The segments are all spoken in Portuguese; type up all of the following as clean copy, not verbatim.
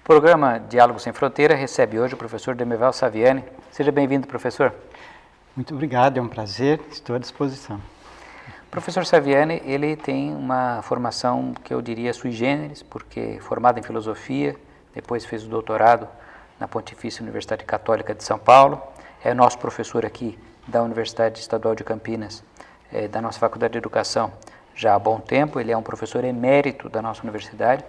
O programa Diálogo Sem Fronteira recebe hoje o professor Demerval Saviani. Seja bem-vindo, professor. Muito obrigado, é um prazer, estou à disposição. O professor Saviani, ele tem uma formação que eu diria sui generis, porque formado em filosofia, depois fez o doutorado na Pontifícia Universidade Católica de São Paulo, é nosso professor aqui da Universidade Estadual de Campinas, da nossa Faculdade de Educação já há bom tempo. Ele é um professor emérito da nossa universidade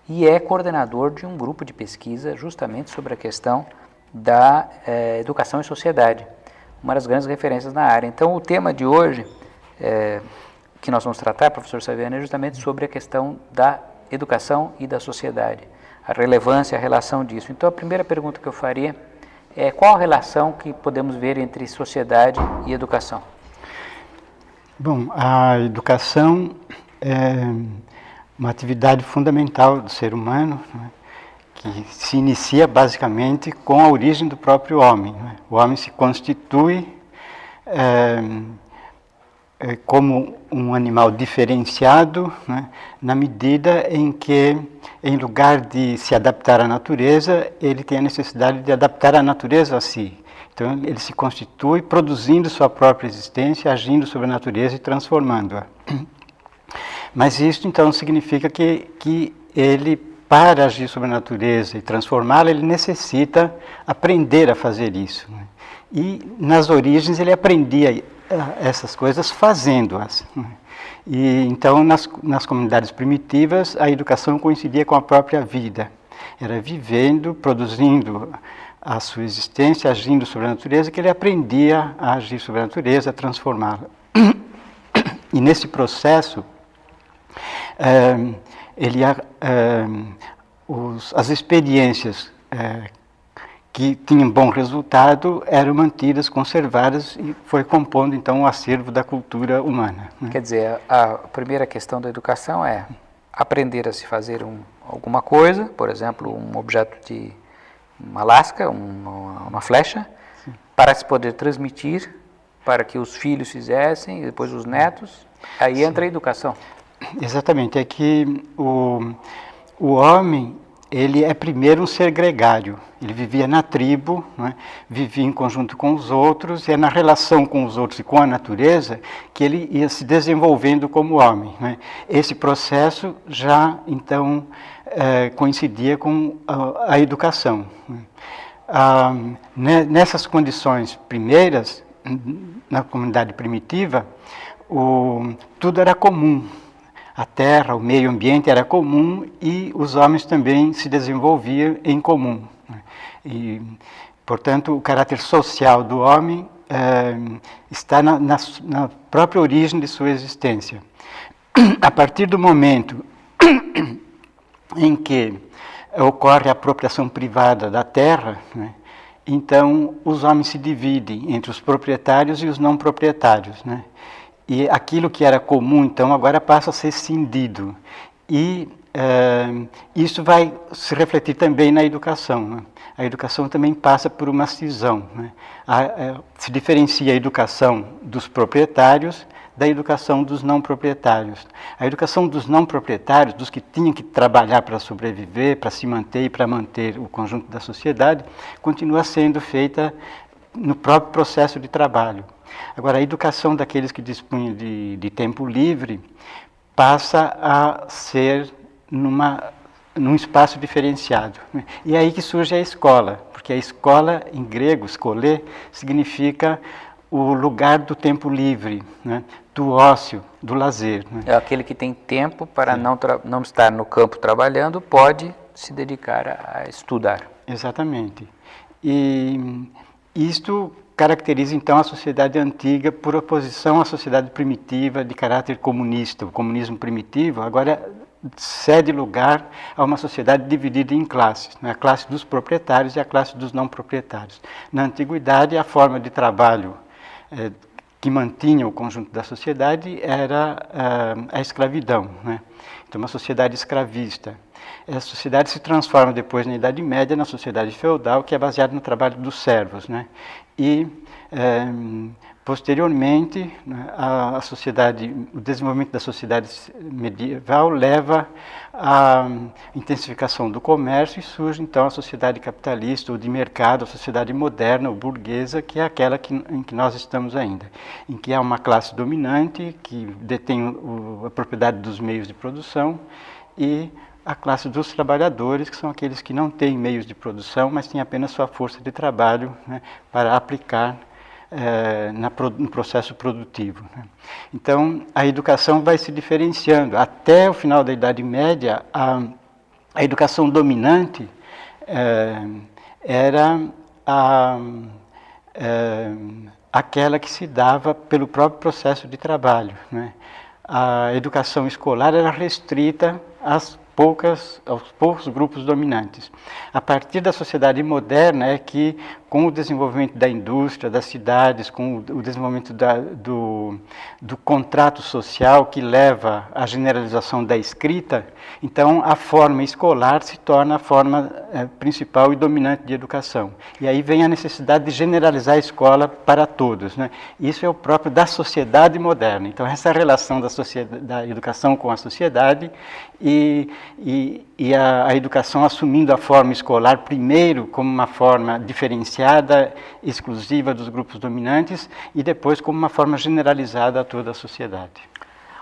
e é coordenador de um grupo de pesquisa justamente sobre a questão da educação e sociedade, uma das grandes referências na área. Então, o tema de hoje que nós vamos tratar, professor Saviani, é justamente sobre a questão da educação e da sociedade, a relevância, a relação disso. Então, a primeira pergunta que eu faria é qual a relação que podemos ver entre sociedade e educação? Bom, a educação é uma atividade fundamental do ser humano, né, que se inicia basicamente com a origem do próprio homem. Né? O homem se constitui como um animal diferenciado, né, na medida em que, em lugar de se adaptar à natureza, ele tem a necessidade de adaptar a natureza a si. Então, ele se constitui produzindo sua própria existência, agindo sobre a natureza e transformando-a. Mas isso, então, significa que ele, para agir sobre a natureza e transformá-la, ele necessita aprender a fazer isso. Né? E, nas origens, ele aprendia essas coisas fazendo-as. Né? E, então, nas comunidades primitivas, a educação coincidia com a própria vida. Era vivendo, produzindo a sua existência, agindo sobre a natureza, que ele aprendia a agir sobre a natureza, a transformá-la. E nesse processo, as experiências que tinham bom resultado eram mantidas, conservadas, e foi compondo então o acervo da cultura humana. Né? Quer dizer, a primeira questão da educação é aprender a se fazer alguma coisa, por exemplo, um objeto de uma lasca, uma flecha, sim, para se poder transmitir, para que os filhos fizessem, e depois os netos, aí sim, entra a educação. Exatamente, é que o homem, ele é primeiro um ser gregário, ele vivia na tribo, né, vivia em conjunto com os outros, e é na relação com os outros e com a natureza que ele ia se desenvolvendo como homem. Né. Esse processo já, então, coincidia com a educação. Nessas condições primeiras, na comunidade primitiva, tudo era comum. A terra, o meio ambiente era comum e os homens também se desenvolviam em comum. E, portanto, o caráter social do homem está na própria origem de sua existência. A partir do momento em que ocorre a apropriação privada da terra, né, então os homens se dividem entre os proprietários e os não proprietários, né? E aquilo que era comum, então, agora passa a ser cindido. E isso vai se refletir também na educação. Né? A educação também passa por uma cisão. Né? Se diferencia a educação dos proprietários da educação dos não proprietários. A educação dos não proprietários, dos que tinham que trabalhar para sobreviver, para se manter e para manter o conjunto da sociedade, continua sendo feita no próprio processo de trabalho. Agora, a educação daqueles que dispunham de tempo livre passa a ser num espaço diferenciado. E é aí que surge a escola, porque a escola, em grego, skolé, significa o lugar do tempo livre, né? Do ócio, do lazer. Né? É aquele que tem tempo para não estar no campo trabalhando, pode se dedicar a estudar. Exatamente. E isto caracteriza, então, a sociedade antiga por oposição à sociedade primitiva de caráter comunista. O comunismo primitivo agora cede lugar a uma sociedade dividida em classes, né? A classe dos proprietários e a classe dos não proprietários. Na antiguidade, a forma de trabalho que mantinha o conjunto da sociedade era a escravidão, né? Então, uma sociedade escravista. A sociedade se transforma depois, na Idade Média, na sociedade feudal, que é baseada no trabalho dos servos, né? E Posteriormente, né, o desenvolvimento da sociedade medieval leva à intensificação do comércio e surge então a sociedade capitalista ou de mercado, a sociedade moderna ou burguesa, que é aquela em que nós estamos ainda, em que há uma classe dominante que detém a propriedade dos meios de produção e a classe dos trabalhadores, que são aqueles que não têm meios de produção, mas têm apenas sua força de trabalho, né, para aplicar no processo produtivo. Né. Então, a educação vai se diferenciando. Até o final da Idade Média, a educação dominante era aquela que se dava pelo próprio processo de trabalho. Né. A educação escolar era restrita aos poucos grupos dominantes. A partir da sociedade moderna é que, com o desenvolvimento da indústria, das cidades, com o desenvolvimento do contrato social que leva à generalização da escrita, então a forma escolar se torna a forma principal e dominante de educação. E aí vem a necessidade de generalizar a escola para todos, né? Isso é o próprio da sociedade moderna. Então essa relação da educação com a sociedade e a educação assumindo a forma escolar primeiro como uma forma diferenciada, exclusiva dos grupos dominantes e depois como uma forma generalizada a toda a sociedade.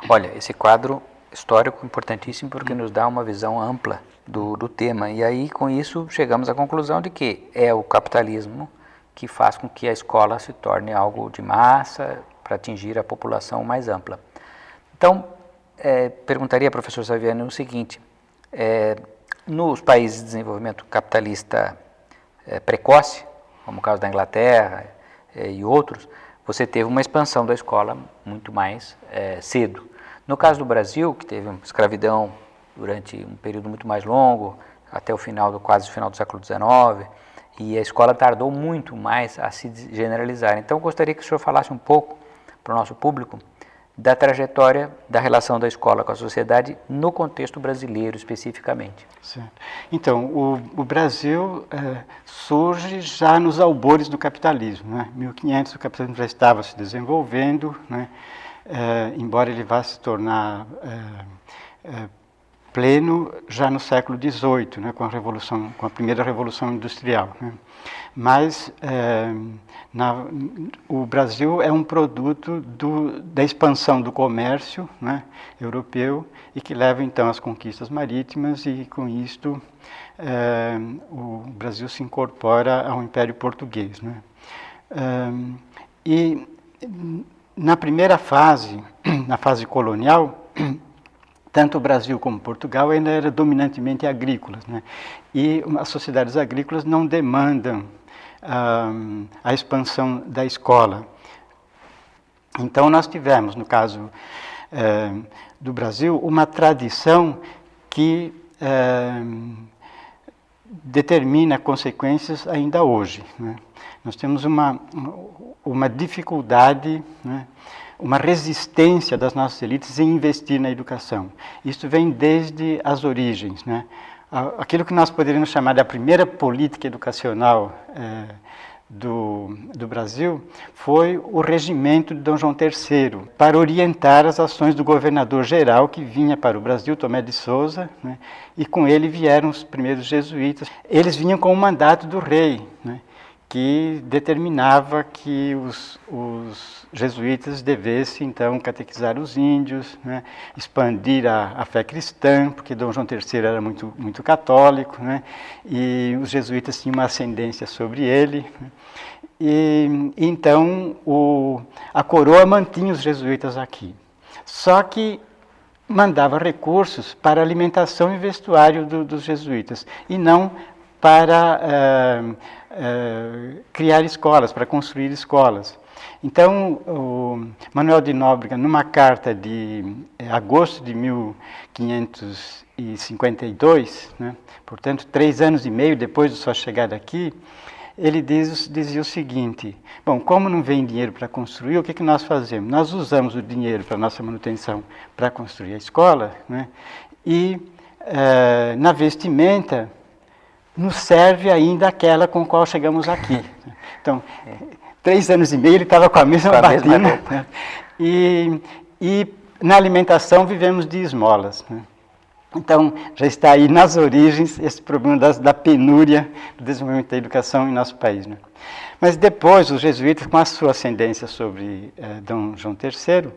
Olha, esse quadro histórico é importantíssimo porque nos dá uma visão ampla do tema e aí com isso chegamos à conclusão de que é o capitalismo que faz com que a escola se torne algo de massa para atingir a população mais ampla. Então, perguntaria ao professor Saviani o seguinte: nos países de desenvolvimento capitalista precoce, como o caso da Inglaterra e outros, você teve uma expansão da escola muito mais cedo. No caso do Brasil, que teve uma escravidão durante um período muito mais longo, até quase o final do século XIX, e a escola tardou muito mais a se generalizar. Então, eu gostaria que o senhor falasse um pouco para o nosso público da trajetória da relação da escola com a sociedade no contexto brasileiro especificamente. Certo. Então, o Brasil surge já nos albores do capitalismo. Né? Em 1500 o capitalismo já estava se desenvolvendo, né? Embora ele vá se tornar pleno já no século XVIII, né? Com a primeira revolução industrial. Né? Mas o Brasil é um produto da expansão do comércio, né, europeu e que leva então às conquistas marítimas e com isto o Brasil se incorpora ao Império Português. Né. E na primeira fase, na fase colonial, tanto o Brasil como Portugal ainda eram dominantemente agrícolas, né, e as sociedades agrícolas não demandam a expansão da escola. Então nós tivemos, no caso do Brasil, uma tradição que determina consequências ainda hoje. Né? Nós temos uma dificuldade, né? Uma resistência das nossas elites em investir na educação. Isso vem desde as origens, né? Aquilo que nós poderíamos chamar da primeira política educacional do Brasil foi o regimento de Dom João III, para orientar as ações do governador-geral que vinha para o Brasil, Tomé de Souza, né, e com ele vieram os primeiros jesuítas. Eles vinham com o mandato do rei, né, que determinava que os jesuítas devessem, então, catequizar os índios, né, expandir a fé cristã, porque Dom João III era muito, muito católico, né, e os jesuítas tinham uma ascendência sobre ele. Né, e então, a coroa mantinha os jesuítas aqui. Só que mandava recursos para alimentação e vestuário dos jesuítas, e não para criar escolas, para construir escolas. Então, o Manuel de Nóbrega, numa carta de agosto de 1552, né, portanto, 3 anos e meio depois de sua chegada aqui, ele dizia o seguinte: bom, como não vem dinheiro para construir, o que nós fazemos? Nós usamos o dinheiro para nossa manutenção para construir a escola, né, e na vestimenta nos serve ainda aquela com a qual chegamos aqui. Então, 3 anos e meio ele estava com a mesma batina. Né? E na alimentação vivemos de esmolas. Né? Então, já está aí nas origens esse problema da penúria do desenvolvimento da educação em nosso país. Né? Mas depois, os jesuítas, com a sua ascendência sobre Dom João III,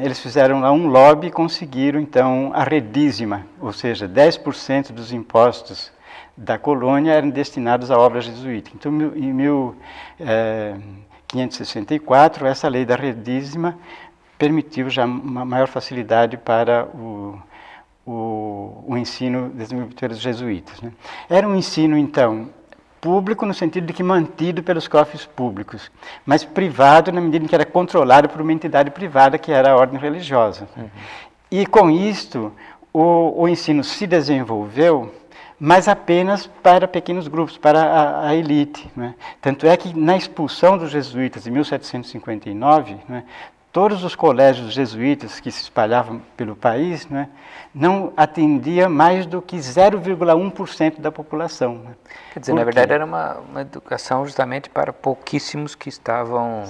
eles fizeram lá um lobby e conseguiram, então, a redízima, ou seja, 10% dos impostos da colônia eram destinados à obra jesuíta. Então, em 1564, essa lei da redízima permitiu já uma maior facilidade para o ensino desenvolvido pelos jesuítas. Né? Era um ensino, então, público no sentido de que mantido pelos cofres públicos, mas privado na medida em que era controlado por uma entidade privada, que era a ordem religiosa. Uhum. E com isto, o ensino se desenvolveu, mas apenas para pequenos grupos, para a elite. Né? Tanto é que na expulsão dos jesuítas em 1759, né, todos os colégios jesuítas que se espalhavam pelo país, né, não atendia mais do que 0,1% da população. Né? Quer dizer, na verdade era uma educação justamente para pouquíssimos que estavam,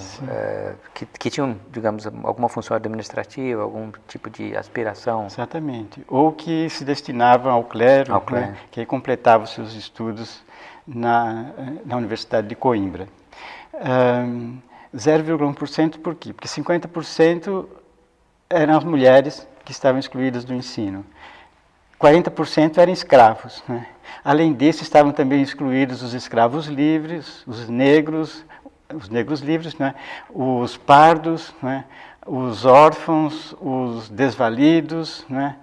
que tinham, digamos, alguma função administrativa, algum tipo de aspiração. Exatamente. Ou que se destinavam ao clero, né, que aí completavam seus estudos na Universidade de Coimbra. 0,1% por quê? Porque 50% eram as mulheres que estavam excluídas do ensino. 40% eram escravos. Né? Além disso, estavam também excluídos os escravos livres, os negros livres, né? Os pardos, né? Os órfãos, os desvalidos, né?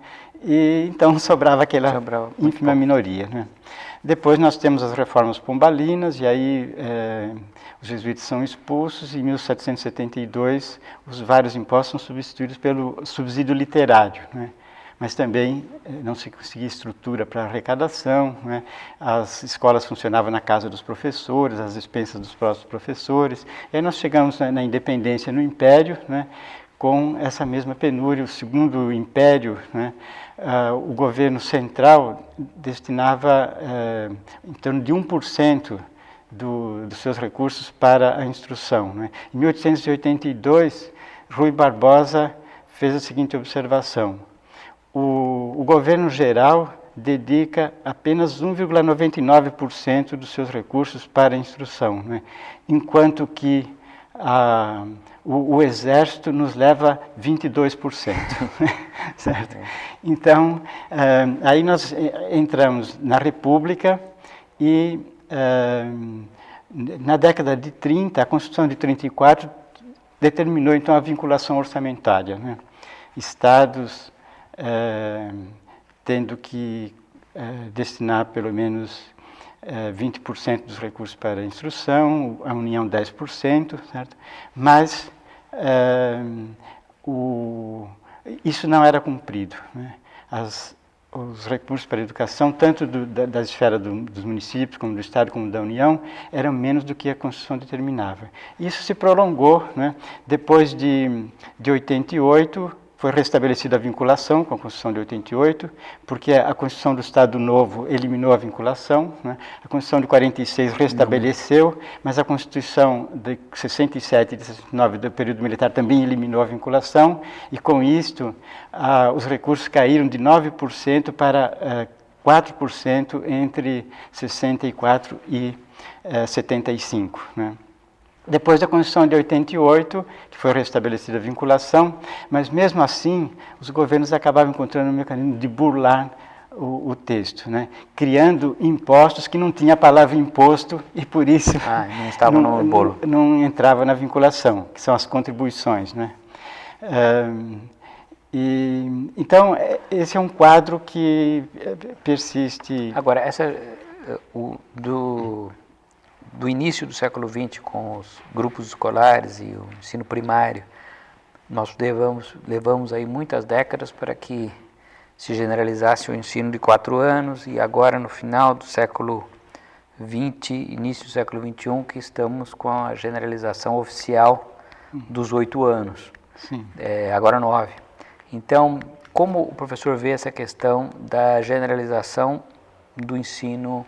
E então sobrava aquela ínfima minoria. Né? Depois nós temos as reformas pombalinas, e aí os jesuítas são expulsos, e em 1772 os vários impostos são substituídos pelo subsídio literário. Né? Mas também não se conseguia estrutura para arrecadação, né? As escolas funcionavam na casa dos professores, às expensas dos próprios professores. E aí nós chegamos na independência no Império, né? Com essa mesma penúria. O Segundo Império, né? O governo central destinava em torno de 1% dos seus recursos para a instrução. Né? Em 1882, Rui Barbosa fez a seguinte observação: o governo geral dedica apenas 1,99% dos seus recursos para a instrução, né? Enquanto que o Exército nos leva 22%. Certo? Então, aí nós entramos na República e na década de 30, a Constituição de 34 determinou então a vinculação orçamentária. Né? Estados tendo que destinar pelo menos 20% dos recursos para a instrução, a União 10%, certo? Mas isso não era cumprido. Né? Os recursos para a educação, tanto da esfera dos municípios, como do Estado, como da União, eram menos do que a Constituição determinava. Isso se prolongou. Né? Depois de 88, foi restabelecida a vinculação com a Constituição de 88, porque a Constituição do Estado Novo eliminou a vinculação, né? A Constituição de 46 restabeleceu, mas a Constituição de 67 e de 69 do período militar também eliminou a vinculação, e com isto os recursos caíram de 9% para 4% entre 64 e 75, né? Depois da Constituição de 88, que foi restabelecida a vinculação, mas mesmo assim os governos acabavam encontrando um mecanismo de burlar o texto, né? Criando impostos que não tinha a palavra imposto e por isso não estavam no bolo. Não entrava na vinculação, que são as contribuições, né? Então esse é um quadro que persiste. Agora, do início do século XX, com os grupos escolares e o ensino primário, nós levamos aí muitas décadas para que se generalizasse o ensino de 4 anos, e agora no final do século XX, início do século XXI, que estamos com a generalização oficial dos 8 anos. Sim. Agora 9. Então, como o professor vê essa questão da generalização do ensino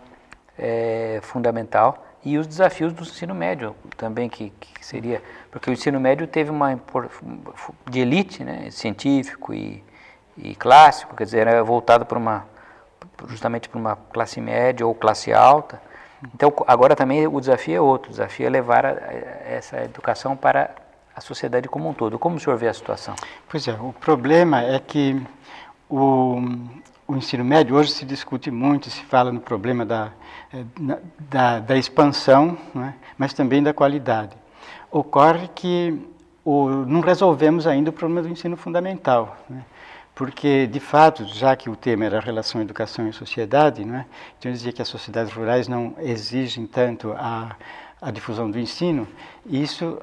fundamental, e os desafios do ensino médio também, que seria... Porque o ensino médio teve de elite, né, científico e clássico, quer dizer, era voltado justamente para uma classe média ou classe alta. Então, agora também o desafio é outro, o desafio é levar essa educação para a sociedade como um todo. Como o senhor vê a situação? Pois é, o problema é que o ensino médio hoje se discute muito, se fala no problema da expansão, né, mas também da qualidade. Ocorre que não resolvemos ainda o problema do ensino fundamental, né, porque, de fato, já que o tema era relação educação e sociedade, né, então eu dizia que as sociedades rurais não exigem tanto a difusão do ensino, e isso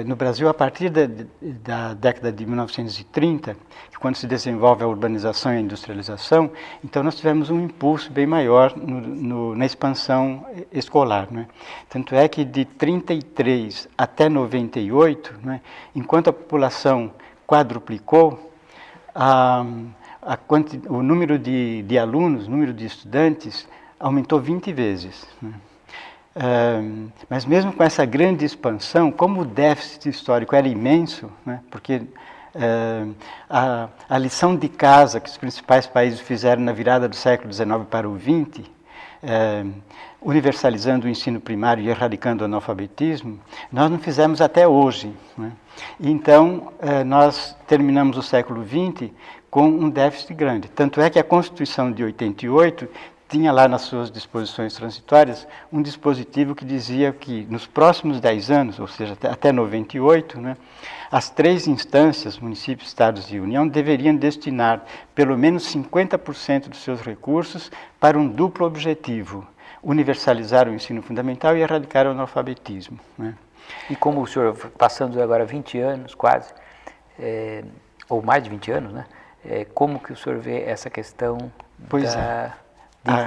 no Brasil a partir da década de 1930, que quando se desenvolve a urbanização e a industrialização, então nós tivemos um impulso bem maior na expansão escolar, né? Tanto é que de 33 até 98, né, enquanto a população quadruplicou, o número de alunos, o número de estudantes aumentou 20 vezes, né? Mas mesmo com essa grande expansão, como o déficit histórico era imenso, né, porque a lição de casa que os principais países fizeram na virada do século XIX para o XX, universalizando o ensino primário e erradicando o analfabetismo, nós não fizemos até hoje, né? Então, nós terminamos o século XX com um déficit grande. Tanto é que a Constituição de 88 tinha lá nas suas disposições transitórias um dispositivo que dizia que nos próximos 10 anos, ou seja, até 98, né, as 3 instâncias, municípios, estados e União, deveriam destinar pelo menos 50% dos seus recursos para um duplo objetivo: universalizar o ensino fundamental e erradicar o analfabetismo, né? E como o senhor, passando agora 20 anos quase, ou mais de 20 anos, né, como que o senhor vê essa questão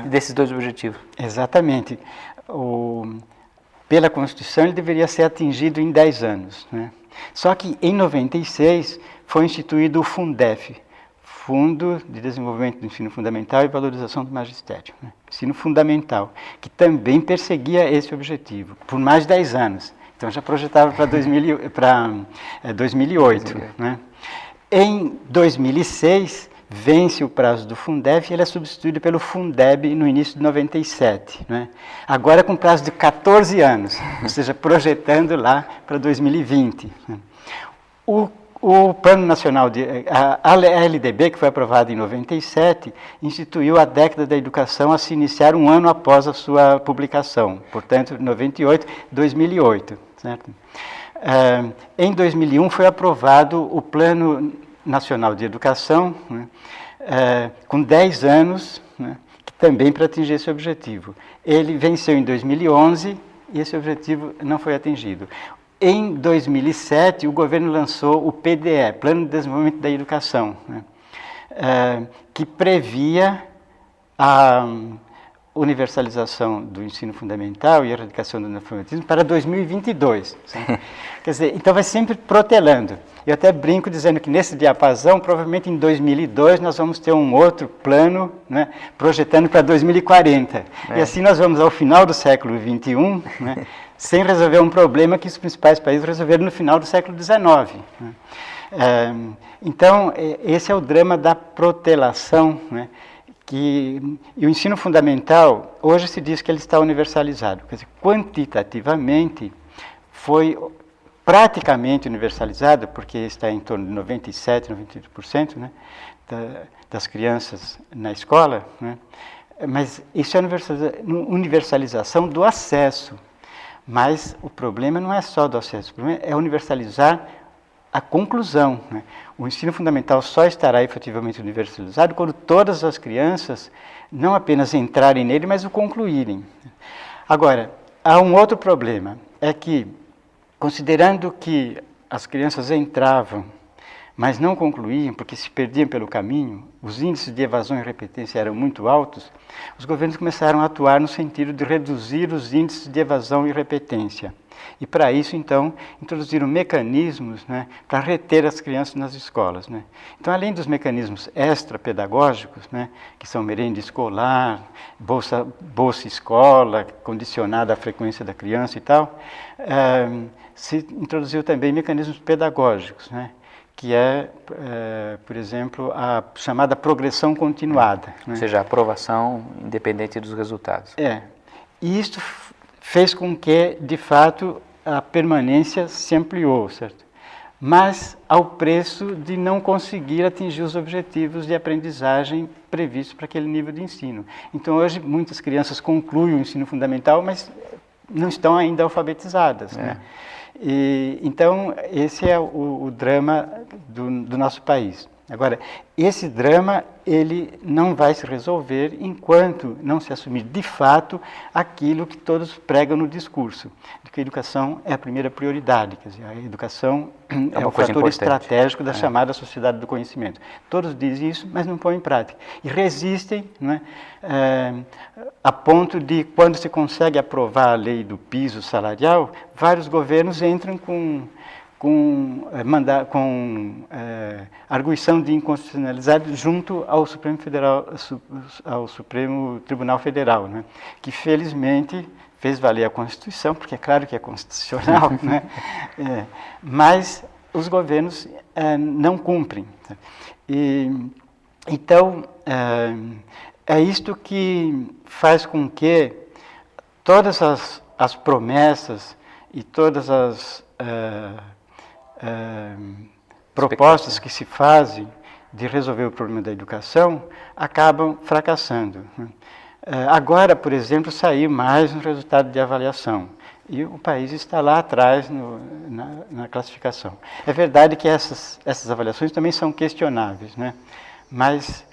desses 2 objetivos? Exatamente. Pela Constituição ele deveria ser atingido em 10 anos, né? Só que em 96 foi instituído o Fundef, Fundo de Desenvolvimento do Ensino Fundamental e Valorização do Magistério, né? Ensino Fundamental, que também perseguia esse objetivo por mais de 10 anos. Então já projetava para 2008, né? Em 2006 vence o prazo do Fundef e ele é substituído pelo Fundeb no início de 97, né? Agora com prazo de 14 anos, ou seja, projetando lá para 2020. Né? O Plano Nacional a LDB, que foi aprovada em 97, instituiu a década da educação a se iniciar um ano após a sua publicação, portanto, 98, 2008, certo? Em 2001 foi aprovado o Plano Nacional de Educação, né, com 10 anos, né, que também para atingir esse objetivo. Ele venceu em 2011 e esse objetivo não foi atingido. Em 2007, o governo lançou o PDE, Plano de Desenvolvimento da Educação, né, que previa a universalização do ensino fundamental e a erradicação do analfabetismo para 2022. Quer dizer, então vai sempre protelando. Eu até brinco dizendo que nesse diapasão, provavelmente em 2002, nós vamos ter um outro plano, né, projetando para 2040. E assim nós vamos ao final do século XXI, né, sem resolver um problema que os principais países resolveram no final do século XIX. Né. Então, esse é o drama da protelação, né, e o ensino fundamental, hoje se diz que ele está universalizado. Quer dizer, quantitativamente, foi praticamente universalizado, porque está em torno de 97%, 98%, né, das crianças na escola, né, mas isso é universalização do acesso. Mas o problema não é só do acesso, o problema é universalizar a conclusão, né? O ensino fundamental só estará efetivamente universalizado quando todas as crianças não apenas entrarem nele, mas o concluírem. Agora, há um outro problema, é que, considerando que as crianças entravam, mas não concluíam, porque se perdiam pelo caminho, os índices de evasão e repetência eram muito altos, os governos começaram a atuar no sentido de reduzir os índices de evasão e repetência. E para isso, então, introduziram mecanismos, né, para reter as crianças nas escolas, né. Então, além dos mecanismos extrapedagógicos, né, que são merenda escolar, bolsa escola, condicionada à frequência da criança e tal, se introduziu também mecanismos pedagógicos, né, que por exemplo, a chamada progressão continuada. Ou seja, a aprovação independente dos resultados. E isso fez com que, de fato, a permanência se ampliou, certo? Mas ao preço de não conseguir atingir os objetivos de aprendizagem previstos para aquele nível de ensino. Então, hoje, muitas crianças concluem o ensino fundamental, mas não estão ainda alfabetizadas, né? Então, esse é o drama do nosso país. Agora, esse drama, ele não vai se resolver enquanto não se assumir de fato aquilo que todos pregam no discurso, de que a educação é a primeira prioridade, quer dizer, a educação é o fator estratégico da chamada sociedade do conhecimento. Todos dizem isso, mas não põem em prática. E resistem, né, a ponto de, quando se consegue aprovar a lei do piso salarial, vários governos entram com arguição de inconstitucionalidade junto ao Supremo Tribunal Federal, né, que felizmente fez valer a Constituição, porque é claro que é constitucional, né, mas os governos não cumprem. Então, é isto que faz com que todas as promessas e todas as propostas que se fazem de resolver o problema da educação acabam fracassando. Agora, por exemplo, saiu mais um resultado de avaliação e o país está lá atrás na classificação. É verdade que essas avaliações também são questionáveis, né? Mas,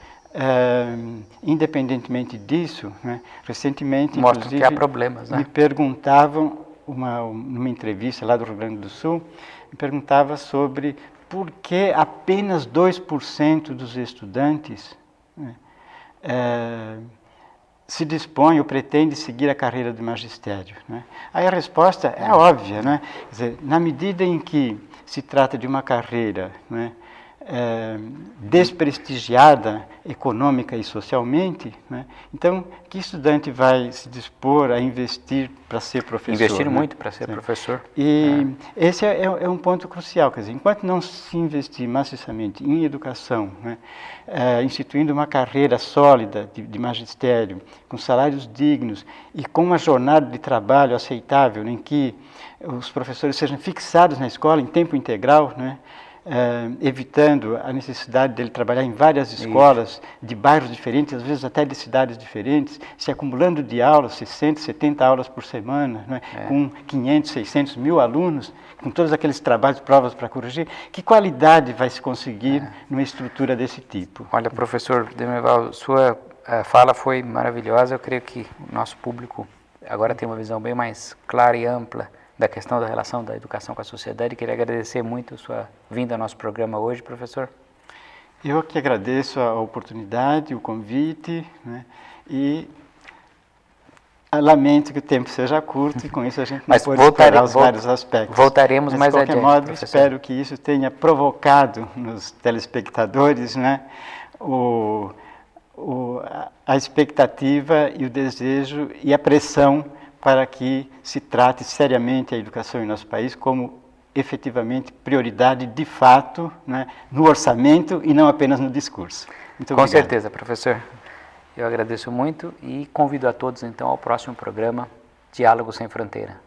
independentemente disso, né, recentemente, mostra que há problemas, né? Me perguntavam, numa entrevista lá do Rio Grande do Sul, me perguntava sobre por que apenas 2% dos estudantes, né, se dispõe ou pretende seguir a carreira de magistério, né? Aí a resposta é óbvia, né? Quer dizer, na medida em que se trata de uma carreira, né, desprestigiada econômica e socialmente, né? Então, que estudante vai se dispor a investir para ser professor? Investir, né? Muito para ser professor. E esse é um ponto crucial, quer dizer, enquanto não se investir maciçamente em educação, né, instituindo uma carreira sólida de magistério, com salários dignos e com uma jornada de trabalho aceitável, em que os professores sejam fixados na escola em tempo integral, né, evitando a necessidade dele trabalhar em várias escolas de bairros diferentes, às vezes até de cidades diferentes, se acumulando de aulas, 60, 70 aulas por semana, né, com 500, 600 mil alunos, com todos aqueles trabalhos, provas para corrigir. Que qualidade vai se conseguir numa estrutura desse tipo? Olha, professor Demerval, sua fala foi maravilhosa. Eu creio que o nosso público agora tem uma visão bem mais clara e ampla da questão da relação da educação com a sociedade. Queria agradecer muito a sua vinda ao nosso programa hoje, professor. Eu que agradeço a oportunidade, o convite, né, e lamento que o tempo seja curto e com isso a gente não pode explorar os vários aspectos. Voltaremos mais adiante, de qualquer modo, professor. Espero que isso tenha provocado nos telespectadores, né, a expectativa e o desejo e a pressão para que se trate seriamente a educação em nosso país como efetivamente prioridade de fato, né, no orçamento e não apenas no discurso. Muito obrigado. Com certeza, professor. Eu agradeço muito e convido a todos então ao próximo programa Diálogo Sem Fronteira.